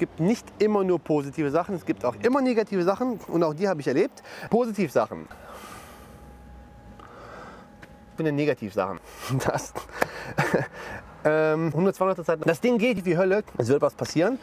gibt nicht immer nur positive Sachen, es gibt auch immer negative Sachen und auch die habe ich erlebt. Positivsachen. Ich bin Negativsachen. Das 100, 200 Zeit. Das Ding geht wie Hölle. Es wird was passieren.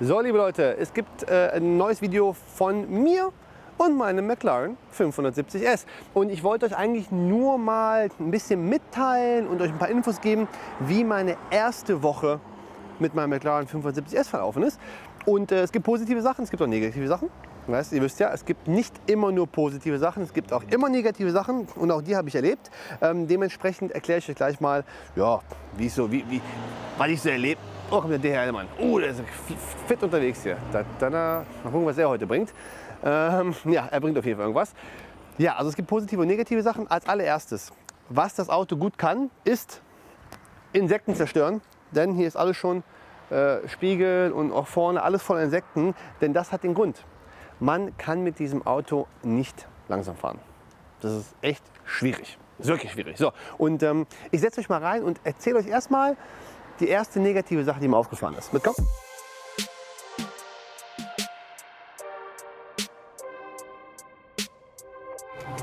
So, liebe Leute, es gibt ein neues Video von mir und meinem McLaren 570S. Und ich wollte euch eigentlich nur mal ein bisschen mitteilen und euch ein paar Infos geben, wie meine erste Woche mit meinem McLaren 570S verlaufen ist. Und es gibt positive Sachen, es gibt auch negative Sachen. Weißt, ihr wisst ja, es gibt nicht immer nur positive Sachen, es gibt auch immer negative Sachen und auch die habe ich erlebt. Dementsprechend erkläre ich euch gleich mal, ja, was ich so erlebt. Oh, kommt der DHL-Mann. Der ist fit unterwegs hier. Mal gucken, was er heute bringt. Ja, er bringt auf jeden Fall irgendwas. Ja, also es gibt positive und negative Sachen. Als allererstes, was das Auto gut kann, ist Insekten zerstören. Denn hier ist alles schon Spiegel und auch vorne alles voller Insekten. Denn das hat den Grund. Man kann mit diesem Auto nicht langsam fahren. Das ist echt schwierig. Das ist wirklich schwierig. So, und ich setze euch mal rein und erzähle euch erstmal die erste negative Sache, die mir aufgefallen ist. Mitkommen?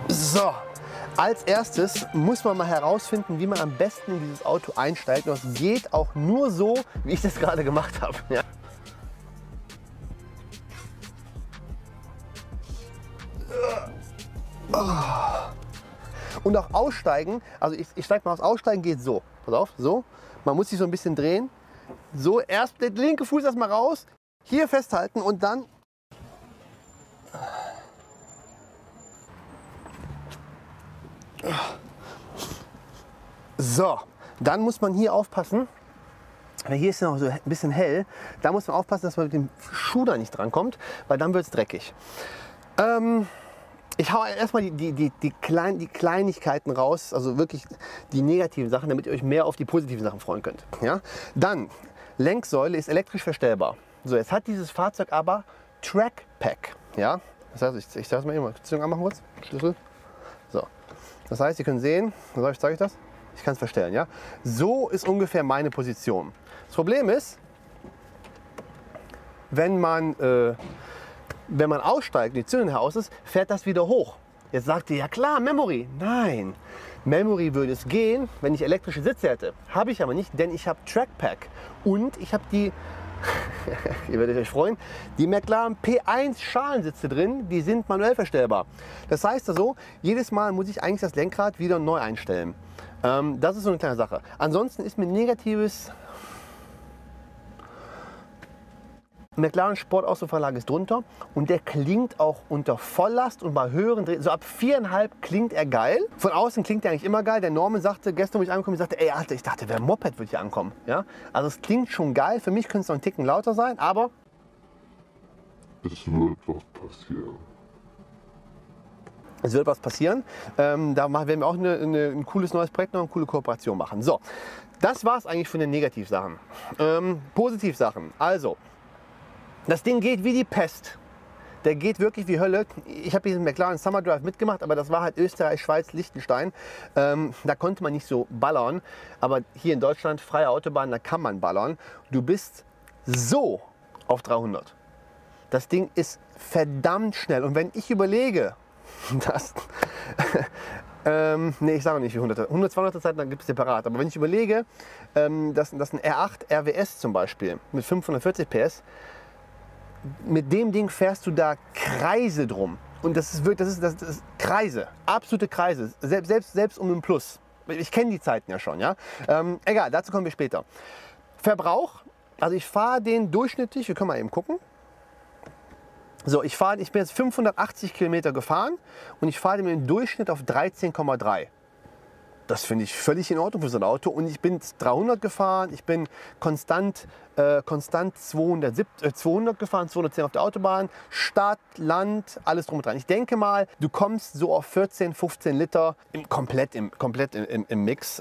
So, als erstes muss man mal herausfinden, wie man am besten in dieses Auto einsteigt. Und das geht auch nur so, wie ich das gerade gemacht habe. Ja. Und auch aussteigen, also ich steige mal aus, aussteigen geht so. Pass auf, so. Man muss sich so ein bisschen drehen. So, erst der linke Fuß erstmal raus, hier festhalten und dann. So, dann muss man hier aufpassen. Weil hier ist ja noch so ein bisschen hell. Da muss man aufpassen, dass man mit dem Schuh da nicht drankommt, weil dann wird es dreckig. Ich hau erstmal die Kleinigkeiten raus, also wirklich die negativen Sachen, damit ihr euch mehr auf die positiven Sachen freuen könnt. Ja? Dann, Lenksäule ist elektrisch verstellbar. So, jetzt hat dieses Fahrzeug aber Trackpack. Ja? Das heißt, ich sage es mal eben, Beziehung anmachen kurz, Schlüssel. So. Das heißt, ihr könnt sehen, zeige ich das? Ich kann es verstellen. Ja? So ist ungefähr meine Position. Das Problem ist, wenn man aussteigt und die Zündung heraus ist, fährt das wieder hoch. Jetzt sagt ihr, ja klar, Memory. Nein, Memory würde es gehen, wenn ich elektrische Sitze hätte. Habe ich aber nicht, denn ich habe Trackpack. Und ich habe die, ihr werdet euch freuen, die McLaren P1 Schalensitze drin, die sind manuell verstellbar. Das heißt also, jedes Mal muss ich eigentlich das Lenkrad wieder neu einstellen. Das ist so eine kleine Sache. Ansonsten ist mir negatives McLaren Sportauspuffverlage ist drunter und der klingt auch unter Volllast und bei höheren Drehungen, so ab 4,5 klingt er geil. Von außen klingt er eigentlich immer geil. Der Norman sagte, gestern, wo ich angekommen bin, sagte, ey Alter, ich dachte, wer Moped wird hier ankommen. Ja? Also es klingt schon geil. Für mich könnte es noch einen Ticken lauter sein, aber es wird was passieren. Es wird was passieren. Da werden wir auch ein cooles neues Projekt, noch eine coole Kooperation machen. So, das war es eigentlich von den Negativsachen. Positivsachen. Also, das Ding geht wie die Pest. Der geht wirklich wie Hölle. Ich habe diesen McLaren Summer Drive mitgemacht, aber das war halt Österreich, Schweiz, Liechtenstein. Da konnte man nicht so ballern. Aber hier in Deutschland, freie Autobahn, da kann man ballern. Du bist so auf 300. Das Ding ist verdammt schnell. Und wenn ich überlege, dass... nee, ich sage nicht wie 100. 100, 200 Zeiten, dann gibt es separat. Aber wenn ich überlege, dass ein R8 RWS zum Beispiel mit 540 PS, mit dem Ding fährst du da Kreise drum. Und das ist Kreise, absolute Kreise, selbst um den Plus. Ich kenne die Zeiten ja schon, ja. Egal, dazu kommen wir später. Verbrauch, also ich fahre den durchschnittlich, wir können mal eben gucken. So, ich bin jetzt 580 Kilometer gefahren und ich fahre im Durchschnitt auf 13,3. Das finde ich völlig in Ordnung für so ein Auto. Und ich bin 300 gefahren, ich bin konstant 200 gefahren, 210 auf der Autobahn, Stadt, Land, alles drum und dran. Ich denke mal, du kommst so auf 14, 15 Liter komplett im Mix.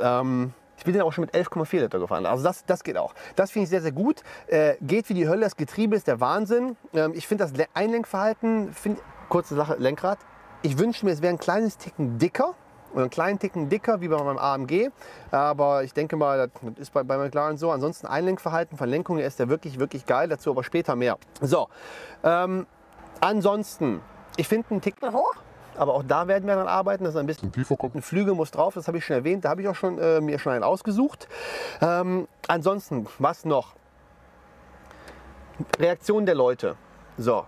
Ich bin dann auch schon mit 11,4 Liter gefahren. Also das geht auch. Das finde ich sehr, sehr gut. Geht wie die Hölle. Das Getriebe ist der Wahnsinn. Ich finde das Einlenkverhalten, kurze Sache, Lenkrad. Ich wünsche mir, es wäre ein kleines Ticken dicker. Oder einen kleinen Ticken dicker wie bei meinem AMG. Aber ich denke mal, das ist bei McLaren so. Ansonsten Einlenkverhalten von Lenkung her ist der wirklich, wirklich geil. Dazu aber später mehr. So, ansonsten, ich finde einen Ticken hoch. Aber auch da werden wir dann arbeiten, dass er ein bisschen tiefer kommt. Ein Flügel muss drauf, das habe ich schon erwähnt. Da habe ich auch schon, mir schon einen ausgesucht. Ansonsten, was noch? Reaktion der Leute. So.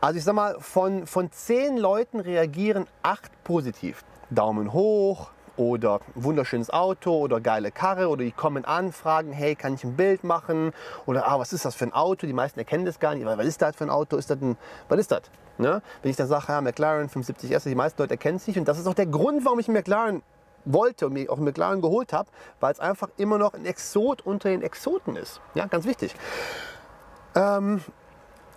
Also ich sag mal, von 10 Leuten reagieren 8 positiv. Daumen hoch oder wunderschönes Auto oder geile Karre oder die kommen an, fragen, hey, kann ich ein Bild machen? Oder was ist das für ein Auto? Die meisten erkennen das gar nicht. Was ist das für ein Auto? Was ist das? Ne? Wenn ich dann sage, ja, McLaren 570S, die meisten Leute erkennen es nicht. Und das ist auch der Grund, warum ich einen McLaren wollte und mir auch einen McLaren geholt habe, weil es einfach immer noch ein Exot unter den Exoten ist. Ja, ganz wichtig.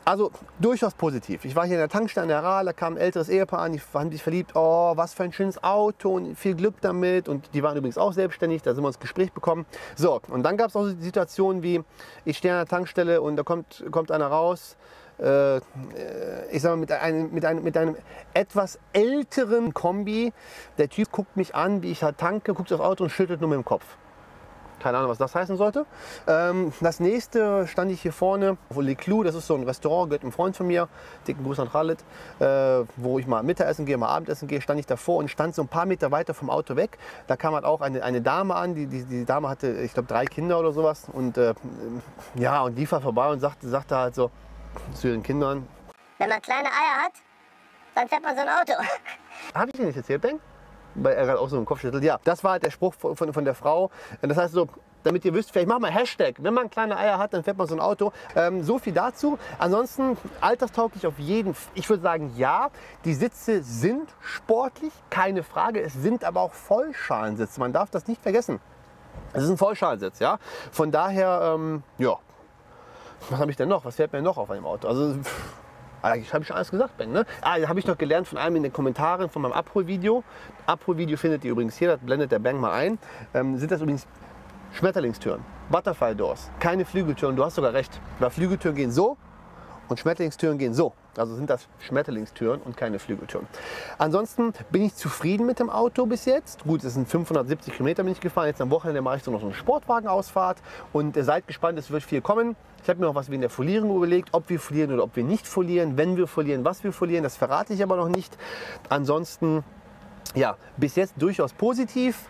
Also durchaus positiv. Ich war hier in der Tankstelle in der Aral, da kam ein älteres Ehepaar an, die haben sich verliebt. Oh, was für ein schönes Auto und viel Glück damit. Und die waren übrigens auch selbstständig, da sind wir uns Gespräch bekommen. So, und dann gab es auch so Situationen wie, ich stehe an der Tankstelle und da kommt einer raus, ich sag mal, mit einem etwas älteren Kombi. Der Typ guckt mich an, wie ich halt tanke, guckt aufs Auto und schüttelt nur mit dem Kopf. Keine Ahnung, was das heißen sollte. Das nächste stand ich hier vorne, wo Le Clou, das ist so ein Restaurant, gehört ein Freund von mir, dicken Gruß an Khaled, wo ich mal Mittagessen gehe, mal Abendessen gehe, stand ich davor und stand so ein paar Meter weiter vom Auto weg. Da kam halt auch eine Dame an, die Dame hatte, ich glaube, 3 Kinder oder sowas und ja, und lief halt vorbei und sagte halt so zu ihren Kindern: Wenn man kleine Eier hat, dann fährt man so ein Auto. Habe ich dir nicht erzählt, Ben? Weil er gerade auch so einen Kopf schüttelt. Ja, das war halt der Spruch von der Frau. Das heißt so, damit ihr wisst, vielleicht machen wir Hashtag, wenn man kleine Eier hat, dann fährt man so ein Auto. So viel dazu. Ansonsten alltagstauglich auf jeden Fall. Ich würde sagen, ja, die Sitze sind sportlich, keine Frage. Es sind aber auch Vollschalensitze. Man darf das nicht vergessen. Es ist ein Vollschalensitz, ja. Von daher, ja. Was habe ich denn noch? Was fährt mir noch auf einem Auto? Also, eigentlich habe ich schon alles gesagt, Ben. Ne? Habe ich noch gelernt von einem in den Kommentaren von meinem Abholvideo. Abholvideo findet ihr übrigens hier, das blendet der Bang mal ein. Sind das übrigens Schmetterlingstüren, Butterfly Doors, keine Flügeltüren. Du hast sogar recht, weil Flügeltüren gehen so und Schmetterlingstüren gehen so. Also sind das Schmetterlingstüren und keine Flügeltüren. Ansonsten bin ich zufrieden mit dem Auto bis jetzt. Gut, es sind 570 Kilometer bin ich gefahren. Jetzt am Wochenende mache ich so noch so eine Sportwagenausfahrt. Und seid gespannt, es wird viel kommen. Ich habe mir noch was wegen der Folierung überlegt, ob wir folieren oder ob wir nicht folieren. Wenn wir folieren, was wir folieren, das verrate ich aber noch nicht. Ansonsten, ja, bis jetzt durchaus positiv.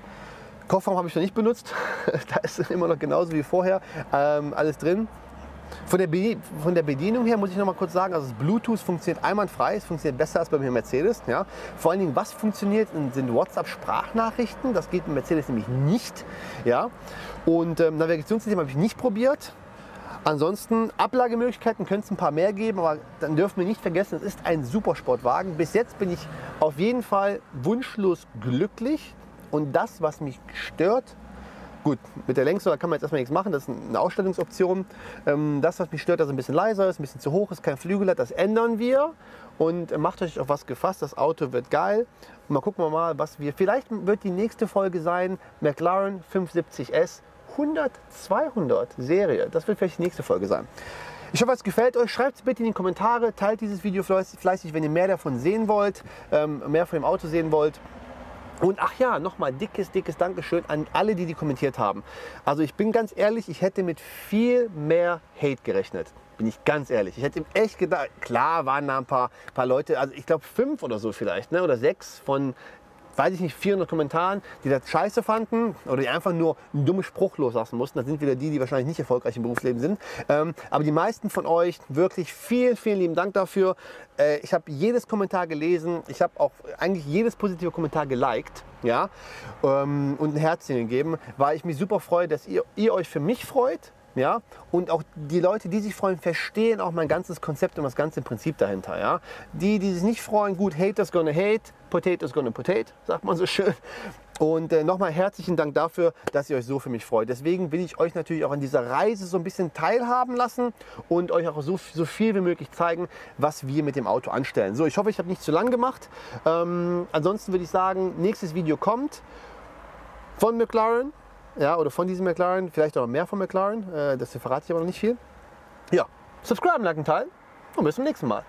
Kofferraum habe ich noch nicht benutzt. Da ist immer noch genauso wie vorher alles drin. Von der Bedienung her muss ich noch mal kurz sagen, also das Bluetooth funktioniert einwandfrei, es funktioniert besser als bei mir Mercedes. Ja. Vor allen Dingen, was funktioniert, sind WhatsApp-Sprachnachrichten, das geht mit Mercedes nämlich nicht. Ja. Und Navigationssystem habe ich nicht probiert. Ansonsten Ablagemöglichkeiten könnte es ein paar mehr geben, aber dann dürfen wir nicht vergessen, es ist ein Supersportwagen. Bis jetzt bin ich auf jeden Fall wunschlos glücklich und das, was mich stört, gut, mit der Lenksäule kann man jetzt erstmal nichts machen, das ist eine Ausstellungsoption. Das, was mich stört, dass es ein bisschen leiser ist, ein bisschen zu hoch ist, kein Flügel hat, das ändern wir. Und macht euch auf was gefasst, das Auto wird geil. Und mal gucken wir mal, was wir, vielleicht wird die nächste Folge sein, McLaren 570S 100-200 Serie. Das wird vielleicht die nächste Folge sein. Ich hoffe, es gefällt euch. Schreibt es bitte in die Kommentare, teilt dieses Video fleißig, wenn ihr mehr davon sehen wollt, mehr von dem Auto sehen wollt. Und ach ja, nochmal dickes Dankeschön an alle, die kommentiert haben. Also ich bin ganz ehrlich, ich hätte mit viel mehr Hate gerechnet. Bin ich ganz ehrlich. Ich hätte echt gedacht, klar waren da ein paar Leute, also ich glaube 5 oder so vielleicht, ne, oder 6 von, weiß ich nicht, 400 Kommentaren, die das scheiße fanden oder die einfach nur einen dummen Spruch loslassen mussten. Das sind wieder die wahrscheinlich nicht erfolgreich im Berufsleben sind. Aber die meisten von euch, wirklich vielen lieben Dank dafür. Ich habe jedes Kommentar gelesen. Ich habe auch eigentlich jedes positive Kommentar geliked. Ja? Und ein Herzchen gegeben, weil ich mich super freue, dass ihr euch für mich freut. Ja? Und auch die Leute, die sich freuen, verstehen auch mein ganzes Konzept und das ganze Prinzip dahinter. Ja? Die sich nicht freuen, gut, Haters gonna hate, Potatoes gonna potato, sagt man so schön. Und nochmal herzlichen Dank dafür, dass ihr euch so für mich freut. Deswegen will ich euch natürlich auch an dieser Reise so ein bisschen teilhaben lassen und euch auch so viel wie möglich zeigen, was wir mit dem Auto anstellen. So, ich hoffe, ich habe nicht zu lang gemacht. Ansonsten würde ich sagen, nächstes Video kommt von McLaren. Ja, oder von diesem McLaren, vielleicht auch noch mehr von McLaren. Das verrate ich aber noch nicht viel. Ja, subscriben, liken, teilen und bis zum nächsten Mal.